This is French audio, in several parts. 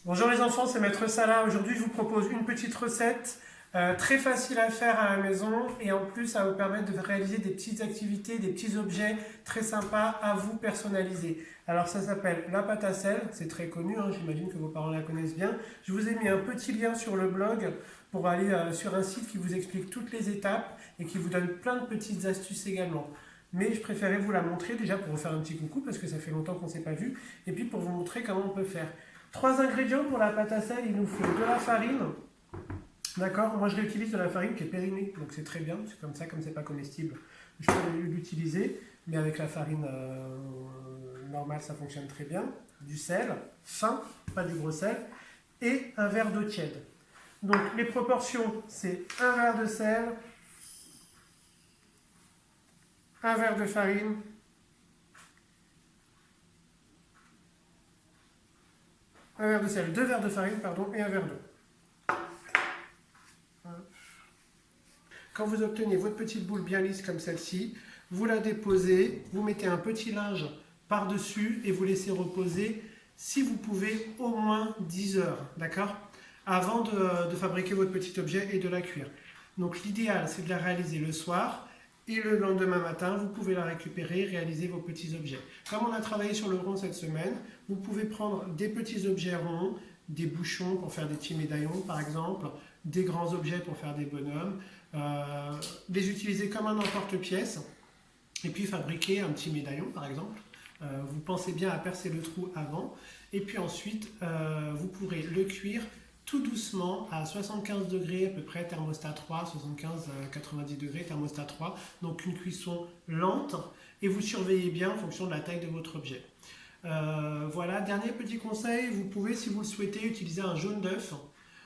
Bonjour les enfants, c'est Maître Salah. Aujourd'hui, je vous propose une petite recette très facile à faire à la maison et en plus, ça va vous permettre de réaliser des petites activités, des petits objets très sympas à vous personnaliser. Alors, ça s'appelle la pâte à sel, c'est très connu, hein, j'imagine que vos parents la connaissent bien. Je vous ai mis un petit lien sur le blog pour aller sur un site qui vous explique toutes les étapes et qui vous donne plein de petites astuces également. Mais je préférais vous la montrer déjà pour vous faire un petit coucou parce que ça fait longtemps qu'on ne s'est pas vu et puis pour vous montrer comment on peut faire. Trois ingrédients pour la pâte à sel, il nous faut de la farine. D'accord. Moi je réutilise de la farine qui est périmée, donc c'est très bien, c'est comme ça, comme c'est pas comestible, je peux l'utiliser, mais avec la farine normale ça fonctionne très bien. Du sel, fin, pas du gros sel, et un verre d'eau tiède. Donc les proportions, c'est un verre de sel, un verre de farine, un verre de sel, deux verres de farine, pardon, et un verre d'eau. Quand vous obtenez votre petite boule bien lisse comme celle-ci, vous la déposez, vous mettez un petit linge par-dessus et vous laissez reposer, si vous pouvez, au moins 10 heures, d'accord, avant de fabriquer votre petit objet et de la cuire. Donc l'idéal, c'est de la réaliser le soir et le lendemain matin, vous pouvez la récupérer, réaliser vos petits objets. Comme on a travaillé sur le rond cette semaine, vous pouvez prendre des petits objets ronds, des bouchons pour faire des petits médaillons par exemple, des grands objets pour faire des bonhommes, les utiliser comme un emporte-pièce et puis fabriquer un petit médaillon par exemple. Vous pensez bien à percer le trou avant et puis ensuite vous pourrez le cuire tout doucement à 75 degrés à peu près, thermostat 3, 75-90 degrés, thermostat 3, donc une cuisson lente et vous surveillez bien en fonction de la taille de votre objet. Voilà, dernier petit conseil, vous pouvez si vous le souhaitez utiliser un jaune d'œuf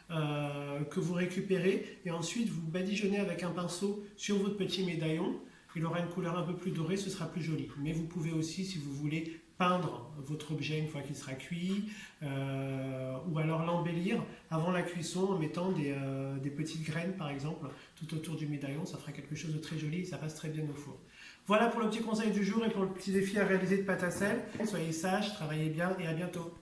que vous récupérez et ensuite vous badigeonnez avec un pinceau sur votre petit médaillon. Il aura une couleur un peu plus dorée, ce sera plus joli. Mais vous pouvez aussi, si vous voulez, peindre votre objet une fois qu'il sera cuit ou alors l'embellir avant la cuisson en mettant des petites graines par exemple tout autour du médaillon. Ça fera quelque chose de très joli et ça passe très bien au four. Voilà pour le petit conseil du jour et pour le petit défi à réaliser de pâte à sel. Soyez sages, travaillez bien et à bientôt.